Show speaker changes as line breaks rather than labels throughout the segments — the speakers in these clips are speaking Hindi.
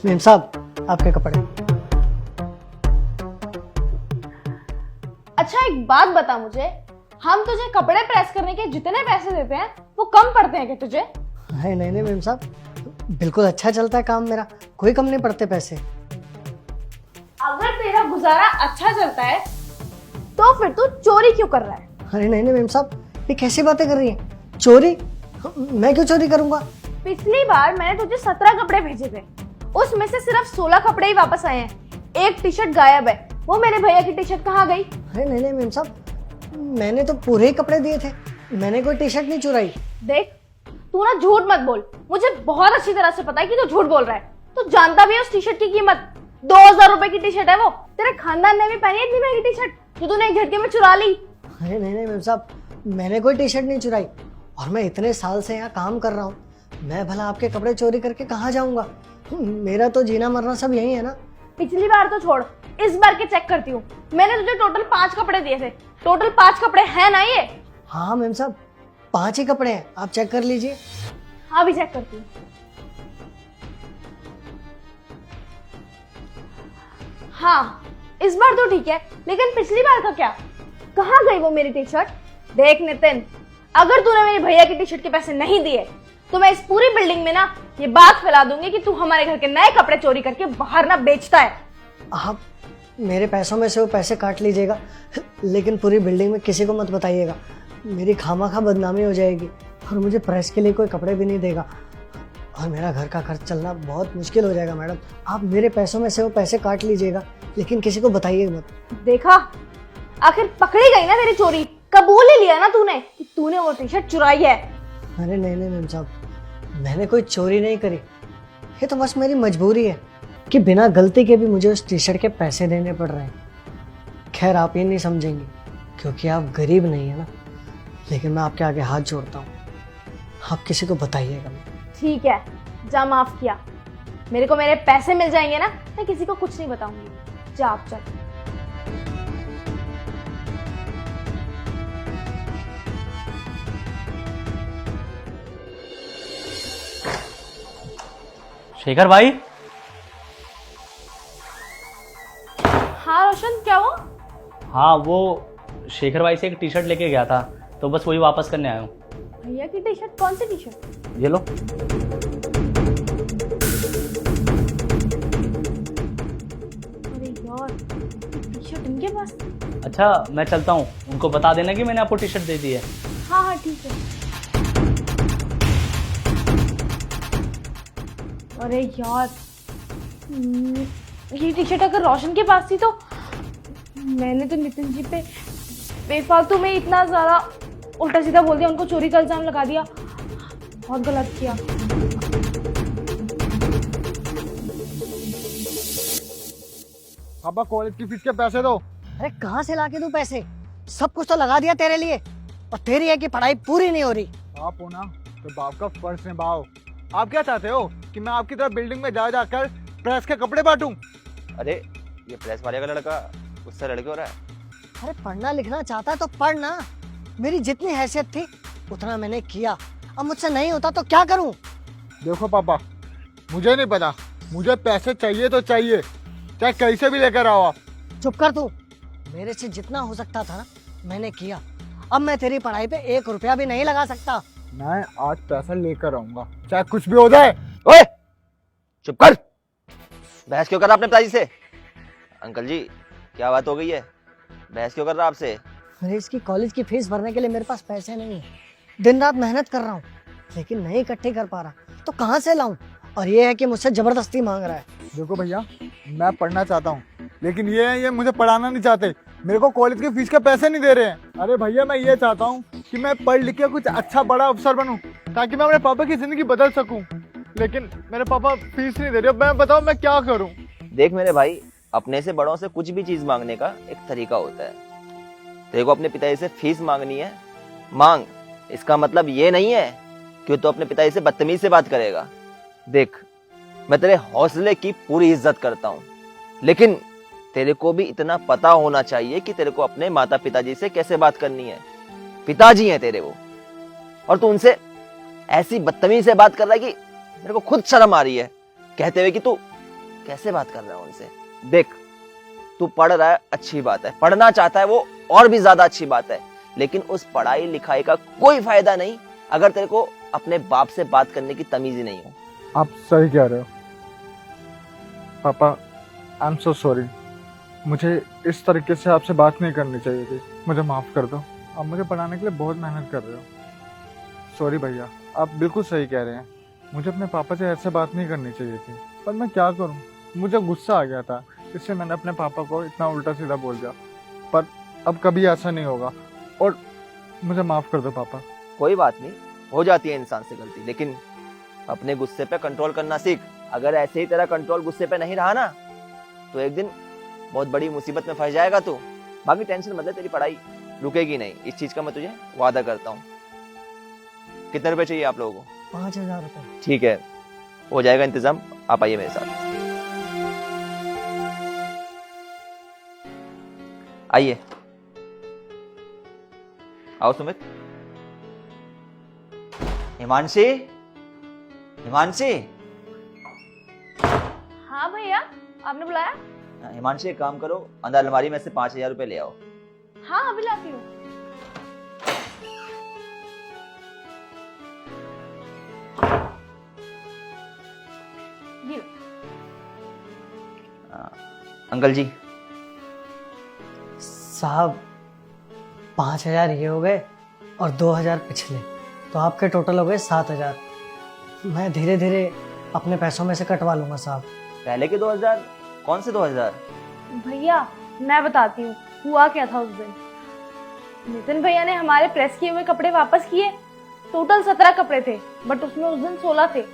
मेम साहब आपके कपड़े।
अच्छा एक बात बता मुझे, हम तुझे कपड़े प्रेस करने के जितने पैसे देते हैं वो कम पड़ते हैं क्या तुझे?
नहीं नहीं नहीं मेम साहब, बिल्कुल अच्छा चलता है काम मेरा, कोई कम नहीं पड़ते पैसे।
अगर तेरा गुजारा अच्छा चलता है तो फिर तू चोरी क्यों कर रहा है?
अरे नहीं नहीं मेम साहब, ये कैसी बातें कर रही हैं? चोरी? मैं क्यों चोरी करूंगा?
पिछली बार मैंने तुझे 17 कपड़े भेजे थे, उसमें से सिर्फ 16 कपड़े ही वापस आए हैं। एक टी शर्ट गायब है, वो मेरे भैया की टी शर्ट कहाँ गई?
अरे नहीं नहीं मेम साहब, मैंने तो पूरे ही कपड़े दिए थे, मैंने कोई टी शर्ट नहीं चुराई।
देख तू ना झूठ मत बोल, मुझे बहुत अच्छी तरह से पता है कि तू झूठ बोल रहा है। तू जानता भी है उस टी शर्ट की कीमत 2000 रुपए की टी शर्ट है वो। तेरे खानदान ने भी पहनी है इतनी महंगी टी शर्ट जो तूने एक झटके में चुरा ली।
अरे नहीं नहीं मेम साहब, मैंने कोई टी शर्ट नहीं चुराई, और मैं इतने साल से यहाँ काम कर रहा हूँ, मैं भला आपके कपड़े चोरी करके कहाँ जाऊंगा? मेरा तो जीना मरना सब यही है ना।
पिछली बार तो छोड़, इस बार के चेक करती हूँ। मैंने तुझे टोटल 5 कपड़े दिए थे, टोटल 5 कपड़े हैं ना ये?
हाँ मेम साहब, 5 ही कपड़े हैं, आप चेक कर लीजिए।
हाँ भी चेक करती हूँ। हाँ इस बार तो ठीक है, लेकिन पिछली बार का क्या? कहाँ गई वो मेरी टी शर्ट? देख नितिन, अगर तूने मेरे भैया की टी शर्ट के पैसे नहीं दिए तो मैं इस पूरी बिल्डिंग में ना ये बात फैला दूंगी कि तू हमारे घर के नए कपड़े चोरी करके बाहर ना बेचता है।
आप मेरे पैसों में से वो पैसे काट लीजिएगा, लेकिन पूरी बिल्डिंग में किसी को मत बताइएगा, मेरी खामाखा बदनामी हो जाएगी और मुझे प्रेस के लिए कोई कपड़े भी नहीं देगा और मेरा घर का खर्च चलना बहुत मुश्किल हो जाएगा। मैडम आप मेरे पैसों में से वो पैसे काट लीजिएगा, लेकिन किसी को बताइएगा मत।
देखा, आखिर पकड़ी गई ना तेरी चोरी, कबूल ही लिया ना तूने कि तूने वो टी शर्ट चुराई है।
अरे नहीं नहीं मैम साहब, मैंने कोई चोरी नहीं करी, ये तो बस मेरी मजबूरी है कि बिना गलती के भी मुझे उस टी शर्ट के पैसे देने पड़ रहे हैं। खैर आप ये नहीं समझेंगे क्योंकि आप गरीब नहीं है ना, लेकिन मैं आपके आगे हाथ जोड़ता हूँ, आप किसी को बताइएगा।
ठीक है, जा माफ किया। मेरे को मेरे पैसे मिल जाएंगे ना, मैं किसी को कुछ नहीं बताऊंगी। जा आप चल।
शेखर भाई।
हाँ रोशन, क्या हुआ?
हाँ वो शेखर भाई से एक टी शर्ट लेके गया था, तो बस वही वापस करने आया हूँ।
भैया की टी शर्ट? कौन सी टी शर्ट?
ये लो।
अरे यार, टी शर्ट इनके पास?
अच्छा मैं चलता हूँ, उनको बता देना कि मैंने आपको टी शर्ट दे दी है।
हाँ हाँ ठीक है। अरे यार, ये टी शर्ट अगर रोशन के पास थी तो मैंने तो नितिन जी पे बेफालतू में इतना ज़्यादा उल्टा सीधा बोल दिया, उनको चोरी का इल्जाम लगा दिया। बहुत गलत किया।
पापा कॉलेज की फीस के पैसे दो।
अरे कहाँ से लाके दूं पैसे? सब कुछ तो लगा दिया तेरे लिए, और तेरी है कि पढ़ाई पूरी नहीं हो रही।
आप हो ना तो बाप का फर्ज निभाओ। आप क्या चाहते हो कि मैं आपकी तरह बिल्डिंग में जा जाकर प्रेस के कपड़े बांटूं?
अरे ये प्रेस वाले का लड़का उससे लड़के हो रहा है।
अरे पढ़ना लिखना चाहता है तो पढ़ ना, मेरी जितनी हैसियत थी उतना मैंने किया, अब मुझसे नहीं होता तो क्या करूं?
देखो पापा, मुझे नहीं पता, मुझे पैसे चाहिए तो चाहिए, चाहे कैसे भी लेकर आओ आप।
चुप कर तू, मेरे से जितना हो सकता था ना मैंने किया, अब मैं तेरी पढ़ाई पे 1 रुपया भी नहीं लगा सकता।
मैं आज पैसा लेकर आऊंगा, चाहे कुछ भी हो जाए।
ओए चुप कर, बहस क्यों कर रहा अपने पिताजी से? अंकल जी क्या बात हो गई है, बहस क्यों कर रहा आपसे?
अरे इसकी कॉलेज की फीस भरने के लिए मेरे पास पैसे नहीं है, दिन रात मेहनत कर रहा हूँ लेकिन नहीं इकट्ठे कर पा रहा, तो कहाँ से लाऊं? और ये है कि मुझसे जबरदस्ती मांग रहा है।
देखो भैया, मैं पढ़ना चाहता हूँ, लेकिन ये मुझे पढ़ाना नहीं चाहते, मेरे को कॉलेज की फीस के पैसे नहीं दे रहे हैं। अरे भैया मैं ये चाहता हूँ कि मैं पढ़ लिख के कुछ अच्छा बड़ा अफसर बनूं, ताकि मैं अपने पापा की जिंदगी बदल सकूं, लेकिन मेरे पापा फीस नहीं दे रहे। मैं बताओ मैं क्या करूं?
देख मेरे भाई, अपने से बड़ों से कुछ भी चीज मांगने का एक तरीका होता है। तेरे को अपने पिताजी से फीस मांगनी है, मांग, इसका मतलब ये नहीं है कि तो अपने पिताजी से बदतमीज से बात करेगा। देख मैं तेरे हौसले की पूरी इज्जत करता हूँ, लेकिन तेरे को भी इतना पता होना चाहिए कि तेरे को अपने माता पिताजी से कैसे बात करनी है। पिताजी हैं तेरे वो, और तू उनसे ऐसी बदतमीजी से बात कर रहा है कि मेरे को खुद शर्म आ रही है कहते हुए कि तू कैसे बात कर रहा है उनसे? देख, तू पढ़ रहा है, अच्छी बात है, पढ़ना चाहता है वो और भी ज्यादा अच्छी बात है, लेकिन उस पढ़ाई लिखाई का कोई फायदा नहीं अगर तेरे को अपने बाप से बात करने की तमीज ही नहीं हो।
आप सही कह रहे हो पापा, आई एम सो सॉरी। मुझे इस तरीके से आपसे बात नहीं करनी चाहिए थी, मुझे माफ़ कर दो। आप मुझे पढ़ाने के लिए बहुत मेहनत कर रहे हो। सॉरी भैया, आप बिल्कुल सही कह रहे हैं, मुझे अपने पापा से ऐसे बात नहीं करनी चाहिए थी, पर मैं क्या करूं, मुझे गुस्सा आ गया था, इससे मैंने अपने पापा को इतना उल्टा सीधा बोल दिया। पर अब कभी ऐसा नहीं होगा और मुझे माफ़ कर दो पापा।
कोई बात नहीं, हो जाती है इंसान से गलती, लेकिन अपने गुस्से पे कंट्रोल करना सीख। अगर ऐसे ही तेरा कंट्रोल गुस्से पे नहीं रहा ना, तो एक दिन बहुत बड़ी मुसीबत में फंस जाएगा तू। बाकी टेंशन मत ले, तेरी पढ़ाई रुकेगी नहीं, इस चीज का मैं तुझे वादा करता हूँ। कितने रुपए चाहिए आप लोगों को?
5,000 रुपये।
ठीक है, हो जाएगा इंतजाम, आप आइए मेरे साथ। आइए, आओ सुमित। हिमांशी, हिमांशी।
हाँ भैया, आपने बुलाया?
हिमांशी, एक काम करो, अंदर अलमारी में से 5,000 रुपए ले आओ।
हाँ अभी लाती हूँ। ये लो।
अंकल जी।
साहब 5,000 ये हो गए और 2,000 पिछले, तो आपके टोटल हो गए 7,000। मैं धीरे धीरे अपने पैसों में से कटवा लूंगा साहब।
पहले के 2,000? कौन से 2,000?
भैया मैं बताती हूँ हुआ क्या था उस दिन। नितिन भैया ने हमारे प्रेस किए हुए कपड़े वापस किए। टोटल 17 कपड़े थे, बट उसमें उस दिन 16 थे,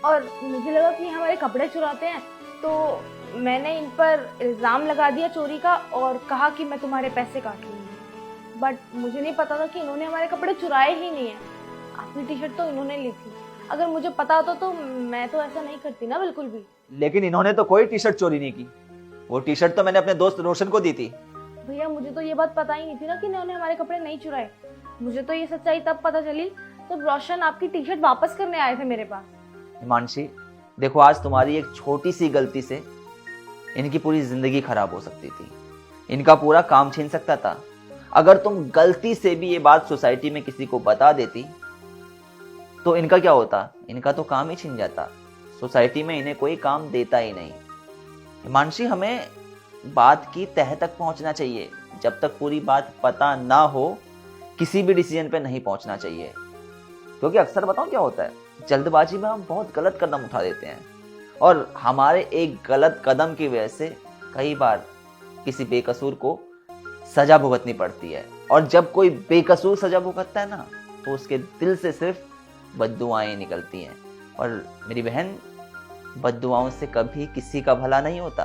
और मुझे लगा कि हमारे कपड़े चुराते हैं, तो मैंने इन पर इल्ज़ाम लगा दिया चोरी का और कहा कि मैं तुम्हारे पैसे काट लूँगी। बट मुझे नहीं पता था कि इन्होंने हमारे कपड़े चुराए ही नहीं है। अपनी टी शर्ट तो इन्होंने ली थी, अगर मुझे पता होता तो मैं तो ऐसा नहीं करती ना बिल्कुल भी।
लेकिन इन्होंने तो कोई टी शर्ट चोरी नहीं की, वो टी शर्ट तो मैंने अपने दोस्त रोशन को दी थी।
भैया मुझे तो ये बात पता ही नहीं थी ना कि इन्होंने हमारे कपड़े नहीं चुराए। मुझे तो ये सच्चाई तब पता चली जब रोशन आपकी टी शर्ट वापस करने आए थे मेरे पास।
हिमांशी, देखो, आज तुम्हारी एक छोटी सी गलती से इनकी पूरी जिंदगी खराब हो सकती थी, इनका पूरा काम छीन सकता था। अगर तुम गलती से भी ये बात सोसाइटी में किसी को बता देती तो इनका क्या होता? इनका तो काम ही छीन जाता। सोसाइटी में इन्हें कोई काम देता ही नहीं। हिमांशी, हमें बात की तह तक पहुंचना चाहिए। जब तक पूरी बात पता ना हो, किसी भी डिसीजन पे नहीं पहुंचना चाहिए, क्योंकि अक्सर बताऊं क्या होता है, जल्दबाजी में हम बहुत गलत कदम उठा देते हैं, और हमारे एक गलत कदम की वजह से कई बार किसी बेकसूर को सजा भुगतनी पड़ती है। और जब कोई बेकसूर सजा भुगतता है ना, तो उसके दिल से सिर्फ बद्दुआएं निकलती हैं। और मेरी बहन, बद्दुआओं से कभी किसी का भला नहीं होता।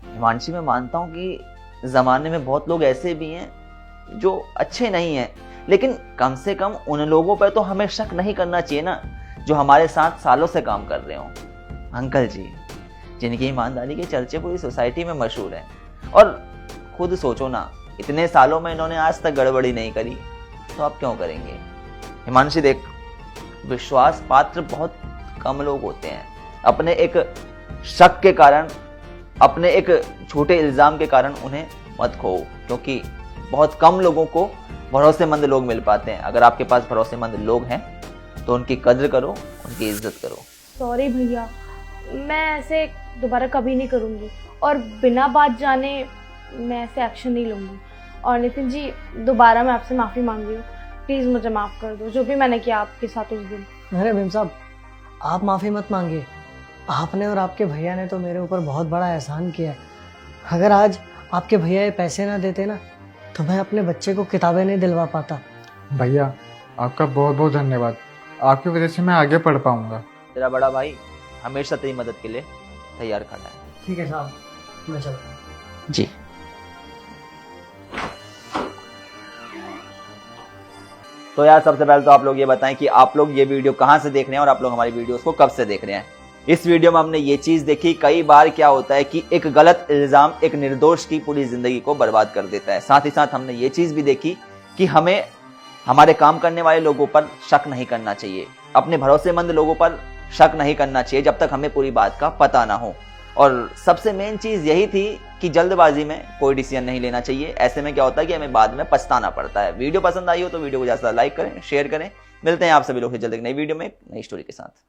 हिमांशी, मैं मानता हूँ कि ज़माने में बहुत लोग ऐसे भी हैं जो अच्छे नहीं हैं, लेकिन कम से कम उन लोगों पर तो हमें शक नहीं करना चाहिए ना, जो हमारे साथ सालों से काम कर रहे हों। अंकल जी, जिनकी ईमानदारी के चर्चे पूरी सोसाइटी में मशहूर हैं, और खुद सोचो ना, इतने सालों में इन्होंने आज तक गड़बड़ी नहीं करी, तो आप क्यों करेंगे? हिमांशी देख, विश्वास पात्र बहुत कम लोग होते हैं। अपने एक शक के कारण, अपने एक छोटे इल्ज़ाम के कारण उन्हें मत खो, क्योंकि बहुत कम लोगों को भरोसेमंद लोग मिल पाते हैं। अगर आपके पास भरोसेमंद लोग हैं तो उनकी कद्र करो, उनकी इज्जत करो।
सॉरी भैया, मैं ऐसे दोबारा कभी नहीं करूँगी, और बिना बात जाने मैं ऐसे एक्शन नहीं लूँगी। और नितिन जी, दोबारा मैं आपसे माफ़ी मांग रही हूँ, प्लीज़ मुझे माफ़ कर दो जो भी मैंने किया आपके साथ उस दिन।
अरे भीम साहब, आप माफ़ी मत मांगिए। आपने और आपके भैया ने तो मेरे ऊपर बहुत बड़ा एहसान किया है। अगर आज आपके भैया ये पैसे ना देते ना, तो मैं अपने बच्चे को किताबें नहीं दिलवा पाता।
भैया, आपका बहुत बहुत धन्यवाद, आपकी वजह से मैं आगे पढ़ पाऊंगा।
तेरा बड़ा भाई हमेशा तेरी मदद के लिए तैयार खड़ा है।
ठीक है साहब, मैं चलता हूँ।
जी। तो यार, सबसे पहले तो आप लोग ये बताएं कि आप लोग ये वीडियो कहाँ से देख रहे हैं और आप लोग हमारी वीडियोस को कब से देख रहे हैं। इस वीडियो में हमने ये चीज देखी, कई बार क्या होता है कि एक गलत इल्जाम एक निर्दोष की पूरी जिंदगी को बर्बाद कर देता है। साथ ही साथ हमने ये चीज भी देखी कि हमें हमारे काम करने वाले लोगों पर शक नहीं करना चाहिए, अपने भरोसेमंद लोगों पर शक नहीं करना चाहिए जब तक हमें पूरी बात का पता ना हो। और सबसे मेन चीज यही थी कि जल्दबाजी में कोई डिसीजन नहीं लेना चाहिए। ऐसे में क्या होता है कि हमें बाद में पछताना पड़ता है। वीडियो पसंद आई हो तो वीडियो को ज्यादा लाइक करें, शेयर करें। मिलते हैं आप सभी लोग से जल्द एक नई वीडियो में एक नई स्टोरी के साथ।